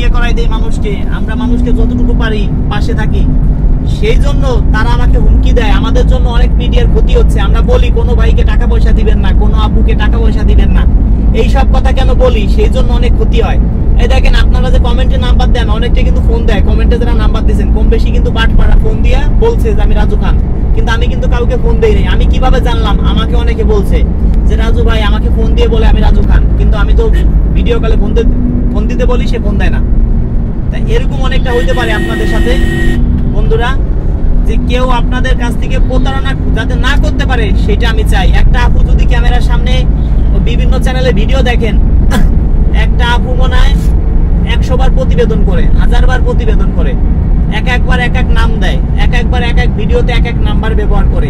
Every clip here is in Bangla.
বিয়ে করাই দেই মানুষকে, আমরা মানুষকে যতটুকু পারি পাশে থাকি, সেই জন্য তারা আমাকে হুমকি দেয়। আমাদের জন্য অনেক মিডিয়ার ক্ষতি হচ্ছে। আমরা বলি কোনো ভাইকে টাকা পয়সা দিবেন না, কোনো আপুকে টাকা পয়সা দিবেন না, এই সব কথা কেন বলি, সেই জন্য অনেক ক্ষতি হয়। এই দেখেন আপনারা যে কমেন্টে নাম্বার দেন, অনেকটা কিন্তু ফোন দেয়, কমেন্টে যারা নাম্বার দিয়েছেন কম বেশি কিন্তু বাটপাড়া ফোন দিয়া বলছে যে আমি রাজু খান, কিন্তু আমি কিন্তু কাউকে ফোন দেই নাই। আমি কিভাবে জানলাম? আমাকে অনেকে বলছে যে রাজু ভাই আমাকে ফোন দিয়ে বলে আমি রাজু খান, কিন্তু আমি তো ভিডিও কলে ফোন দিতে বলি, সে ফোন দেয় না। তাই এরকম অনেকটা হইতে পারে আপনাদের সাথে বন্ধুরা, যে কেউ আপনাদের কাছ থেকে প্রতারণা যাতে না করতে পারে সেটা আমি চাই। একটা আপু যদি ক্যামেরার সামনে বিভিন্ন চ্যানেলে ভিডিও দেখেন, একটা আপু মনে হয় 100 বার প্রতিবেদন করে, 1000 বার প্রতিবেদন করে, একবার এক এক নাম দেয়, একবার এক এক ভিডিওতে এক এক নাম্বার ব্যবহার করে।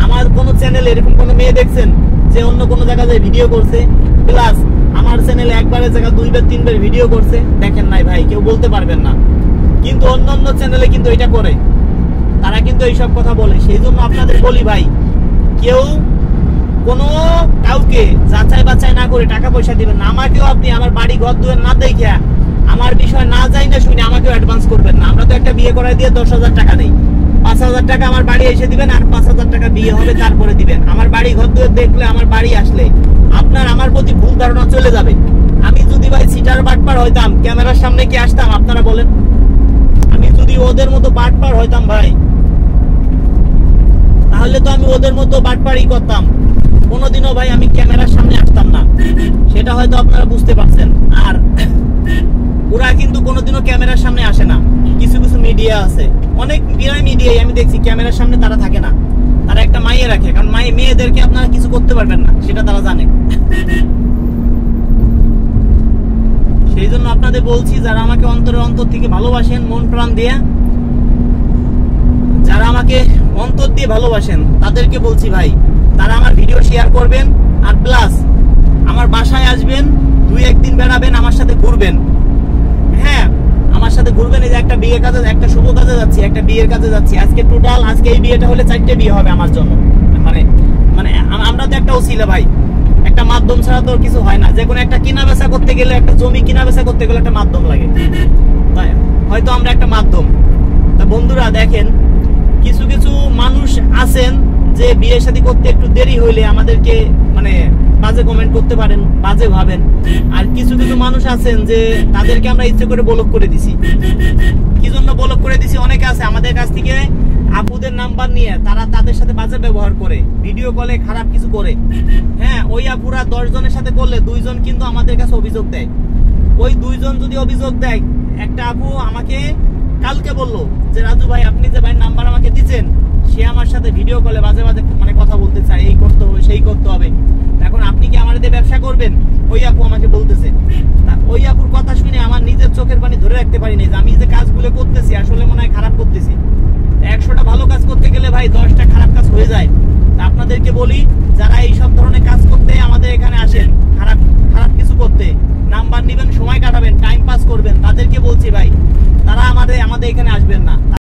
আমার কোন চ্যানেলে এরকম কোন মেয়ে দেখছেন যে অন্য কোন জায়গায় ভিডিও করছে প্লাস আমার চ্যানেলে একবারের জায়গায় 2 বার 3 বার ভিডিও করছে? দেখেন নাই ভাই, কেউ বলতে পারবেন না। কিন্তু অন্য চ্যানেলে কিন্তু এটা করে, তারা কিন্তু এইসব কথা বলে। সেই জন্য আপনাদের বলি ভাই, কেউ কোনো কাউকে যাচাই বাছাই না করে টাকা পয়সা দিবেন না। আমাকেও আপনি আমার বাড়ি ঘর দুয়ার না দেখে, আমার বিষয় না যাই না শুনে আমাকেও অ্যাডভান্স করবেন না। আমরা তো একটা বিয়ে করাই দিয়ে 10,000 টাকা নেই, 5,000 টাকা আমার বাড়ি এসে দিবেন, আর 5,000 টাকা বিয়ে হবে তারপরে দিবেন। আমার বাড়ি ঘর দুয়ার দেখলে, আমার বাড়ি আসলে আপনার আমার প্রতি ভুল ধারণা চলে যাবে। আমি যদি ভাই সিটার বাটপার হইতাম, ক্যামেরার সামনে কি আসতাম আপনারা বলেন? আমি যদি ওদের মতো বাটপার হইতাম ভাই, তাহলে তো আমি ওদের মতো বাটপাড়ি করতাম, কোনোদিনও ভাই আমি ক্যামেরার সামনে আসতাম না, সেটা হয়তো আপনারা বুঝতে পারছেন। আর ওরা কিন্তু কোনোদিনও ক্যামেরার সামনে আসে না। কিছু কিছু মিডিয়া আছে, অনেক মিডিয়ায় আমি দেখছি ক্যামেরার সামনে তারা থাকে না, তারা একটা মাইয়ে রাখে, কারণ মেয়েদেরকে আপনারা কিছু করতে পারবেন না, সেটা তারা জানে। সেই জন্য আপনাদের বলছি, যারা আমাকে অন্তর থেকে ভালোবাসেন, মন প্রাণ দিয়ে যারা আমাকে অন্তর দিয়ে ভালোবাসেন, তাদেরকে বলছি ভাই, তারা আমার ভিডিও শেয়ার করবেন, আর প্লাস আমার বাসায় আসবেন, 2-1 দিন বেড়াবেন, আমার সাথে ঘুরবেন। হ্যাঁ, আমার সাথে ঘুরবেন। এই যে একটা বিয়ে কাজে, একটা শুভ কাজে যাচ্ছি, একটা বিয়ের কাজে যাচ্ছি, আজকে টোটাল আজকে এই বিয়েটা হলে 4টে বিয়ে হবে আমার জন্য। মানে আমরা তো একটা ওসিলা ভাই, একটা মাধ্যম ছাড়া তো কিছু হয় না। যে কোনো একটা কিনা বেচা করতে গেলে, একটা জমি কিনা বেচা করতে গেলে একটা মাধ্যম লাগে, হয়তো আমরা একটা মাধ্যম। তা বন্ধুরা দেখেন, কিছু কিছু মানুষ আছেন যে বিয়ে শাদী করতে একটু দেরি হইলে আমাদেরকে মানে বাজে কমেন্ট করতে পারেন, বাজে ভাবেন। আর কিছু কিছু মানুষ আছেন যে তাদেরকে আমরা ইচ্ছে করে ব্লক করে দিছি। কি জন্য ব্লক করে দিছি? অনেকে আছে আমাদের কাছ থেকে আপুদের নাম্বার নিয়ে তারা তাদের সাথে বাজে ব্যবহার করে, ভিডিও কলে খারাপ কিছু করে। হ্যাঁ, ওই আপুরা 10 জনের সাথে করলে 2 জন কিন্তু আমাদের কাছে অভিযোগ দেয়। ওই 2 জন যদি অভিযোগ দেয়, একটা আপু আমাকে কালকে বললো যে রাজু ভাই আপনি যে ভাই নাম্বার আমাকে দিচ্ছেন, সে আমার সাথে ভিডিও কলে বাজে বাজে মানে কথা বলতে চায়, এই করতে হবে সেই করতে হবে। এখন আপনি কি আমার দিয়ে ব্যবসা করবেন? ওই আপু আমাকে বলতেছে। ওই আপুর কথা শুনে আমার নিজের চোখের পানি ধরে রাখতে পারিনি যে আমি যে কাজগুলো করতেছি আসলে মনে হয় খারাপ করতেছি। 100টা ভালো কাজ করতে গেলে ভাই 10টা খারাপ কাজ হয়ে যায়। আপনাদেরকে বলি, যারা এই সব ধরনের কাজ